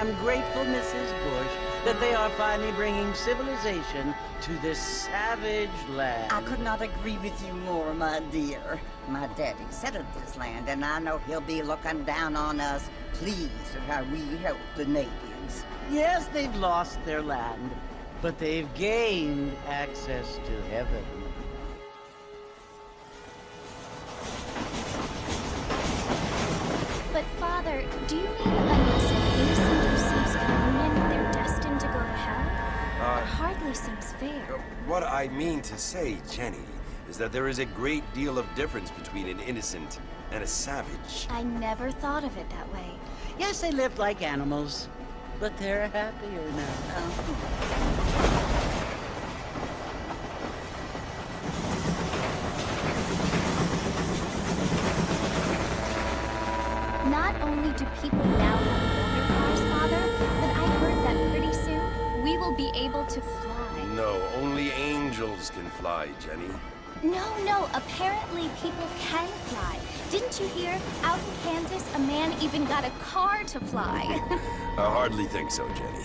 am grateful, Mrs. Bush, that they are finally bringing civilization to this savage land. I could not agree with you more, my dear. My daddy settled this land, and I know he'll be looking down on us, pleased at how we help the natives. Yes, they've lost their land, but they've gained access to heaven. But, Father, do you mean unless an innocent receives communion, they're destined to go to hell? It hardly seems fair. What I mean to say, Jenny, is that there is a great deal of difference between an innocent and a savage. I never thought of it that way. Yes, they lived like animals, but they're happier now. Not only do people now have motor cars, Father, but I heard that pretty soon we will be able to fly. No, only angels can fly, Jenny. No, apparently people can fly. Didn't you hear? Out in Kansas, a man even got a car to fly. I hardly think so, Jenny.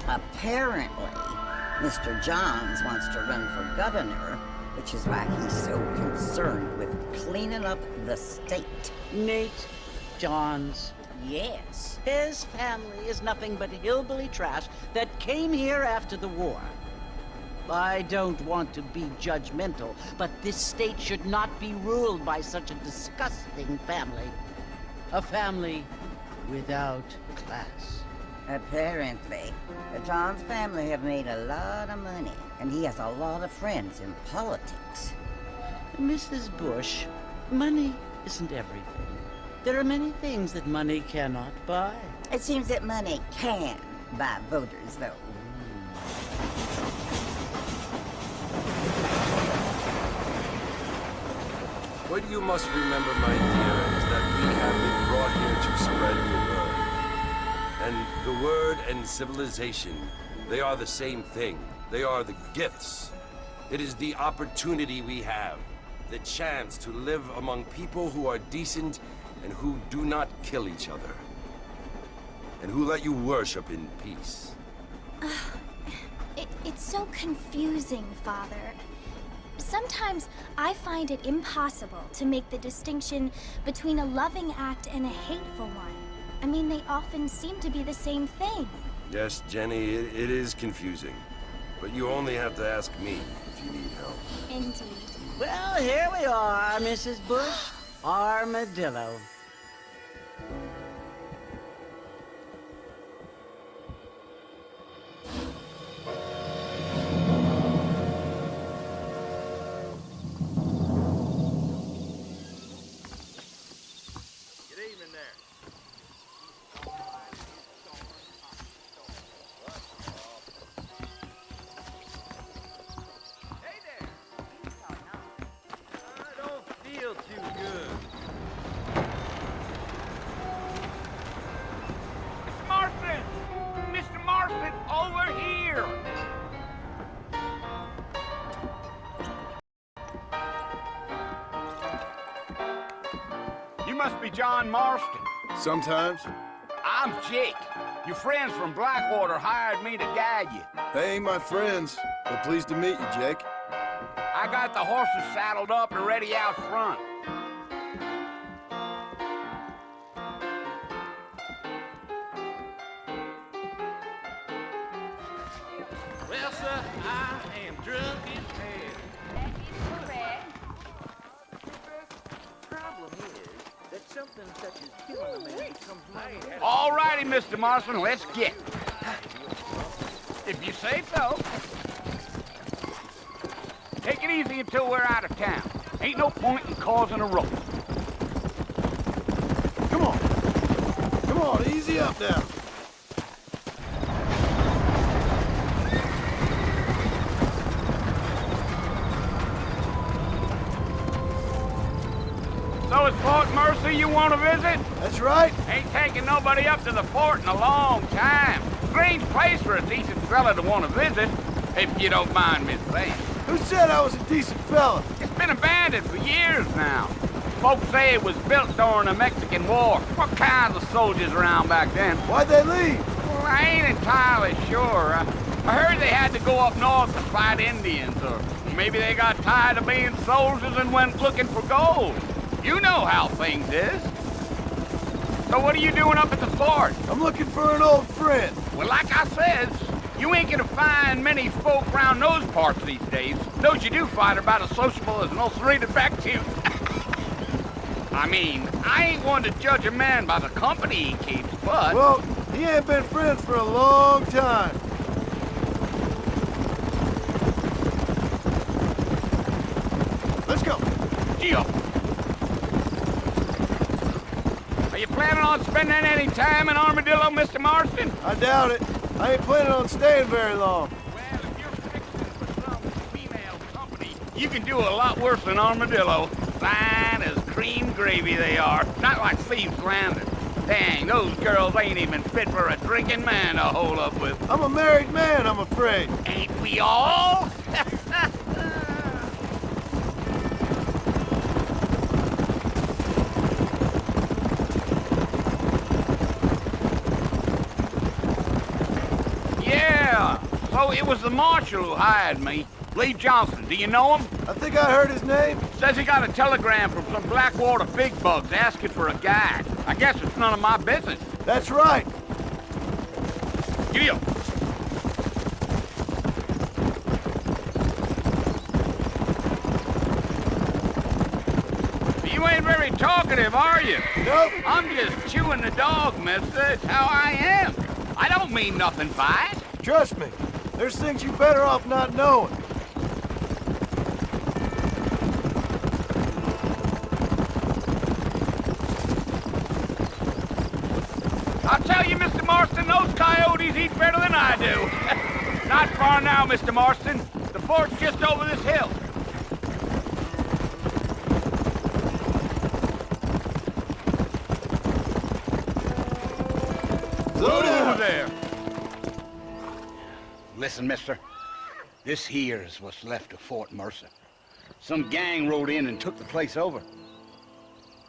Apparently, Mr. Johns wants to run for governor, which is why he's so concerned with cleaning up the state. Nate Johns. Yes. His family is nothing but hillbilly trash that came here after the war. I don't want to be judgmental, but this state should not be ruled by such a disgusting family. A family without class. Apparently. The Johns family have made a lot of money, and he has a lot of friends in politics. Mrs. Bush, money isn't everything. There are many things that money cannot buy. It seems that money can buy voters, though. What you must remember, my dear, is that we have been brought here to spread the word. And the word and civilization, they are the same thing. They are the gifts. It is the opportunity we have, the chance to live among people who are decent and who do not kill each other, and who let you worship in peace. It's so confusing, Father. Sometimes I find it impossible to make the distinction between a loving act and a hateful one. I mean, they often seem to be the same thing. Yes, Jenny, it is confusing. But you only have to ask me if you need help. Indeed. Well, here we are, Mrs. Bush. Armadillo. You must be John Marston. Sometimes. I'm Jake. Your friends from Blackwater hired me to guide you. They ain't my friends, but pleased to meet you, Jake. I got the horses saddled up and ready out front. Well, sir, I am drunk as hell. That is correct. Problem is that something such as killing a man becomes my All righty, Mr. Marston, let's get. If you say so. Take it easy until we're out of town. Ain't no point in causing a row. Come on. Come on, easy up now. So it's Fort Mercy you want to visit? That's right. Ain't taking nobody up to the fort in a long time. Strange place for a decent fella to want to visit, if you don't mind me saying. Who said I was a decent fella? It's been abandoned for years now. Folks say it was built during the Mexican War. What kinds of soldiers around back then? Why'd they leave? Well, I ain't entirely sure. I heard they had to go up north to fight Indians, or maybe they got tired of being soldiers and went looking for gold. You know how things is. So what are you doing up at the fort? I'm looking for an old friend. Well, like I says, you ain't gonna find many folk around those parts these days. Those you do find are about as sociable as an ulcerated back tooth. I mean, I ain't one to judge a man by the company he keeps, but... Well, he ain't been friends for a long time. Let's go. Gee-up. Are you planning on spending any time in Armadillo, Mr. Marston? I doubt it. I ain't planning on staying very long. Well, if you're fixing for some female company, you can do a lot worse than Armadillo. Fine as cream gravy they are. Not like Thieves Landing. Dang, those girls ain't even fit for a drinking man to hole up with. I'm a married man, I'm afraid. Ain't we all? Yeah, so it was the marshal who hired me. Lee Johnson, do you know him? I think I heard his name. Says he got a telegram from some Blackwater big bugs asking for a guide. I guess it's none of my business. That's right. Yeah. You ain't very talkative, are you? Nope. I'm just chewing the dog, mister. It's how I am. I don't mean nothing by it. Trust me. There's things you better off not knowing. I'll tell you, Mr. Marston, those coyotes eat better than I do. Not far now, Mr. Marston. The fort's just over this hill. Slow down. Over there. Listen, mister. This here is what's left of Fort Mercer. Some gang rode in and took the place over.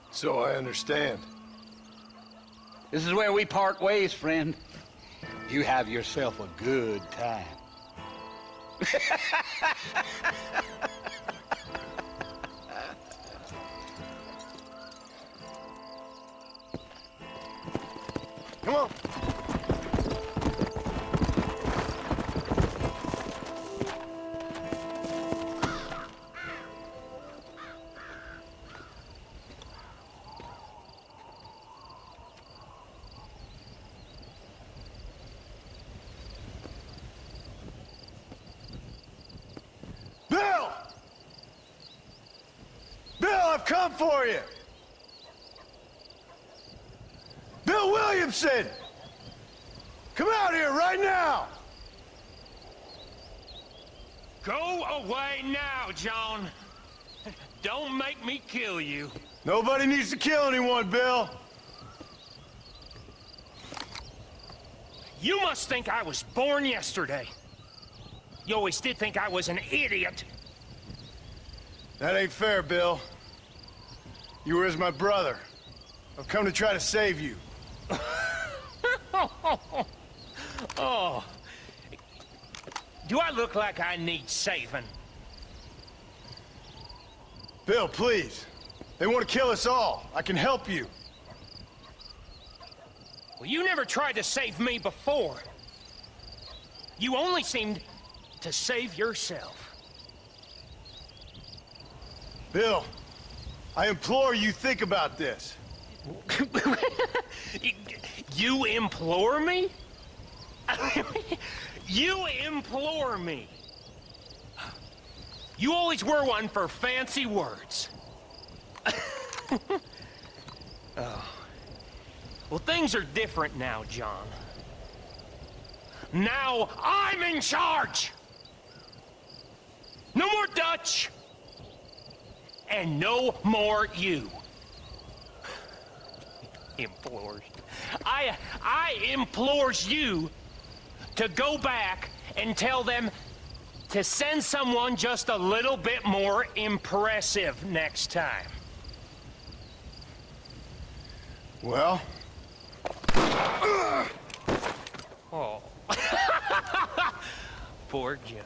So I understand. This is where we part ways, friend. You have yourself a good time. Come on. Bill! Bill, I've come for you! Bill Williamson! Come out here right now! Go away now, John. Don't make me kill you. Nobody needs to kill anyone, Bill. You must think I was born yesterday. You always did think I was an idiot. That ain't fair, Bill. You were as my brother. I've come to try to save you. Oh. Do I look like I need saving? Bill, please. They want to kill us all. I can help you. Well, you never tried to save me before. You only seemed to save yourself. Bill, I implore you, think about this. You implore me? You implore me? You always were one for fancy words. Oh. Well, things are different now, John. Now I'm in charge! No more Dutch! And no more you. Implores. I implores you to go back and tell them to send someone just a little bit more impressive next time. Well? Oh. Poor John.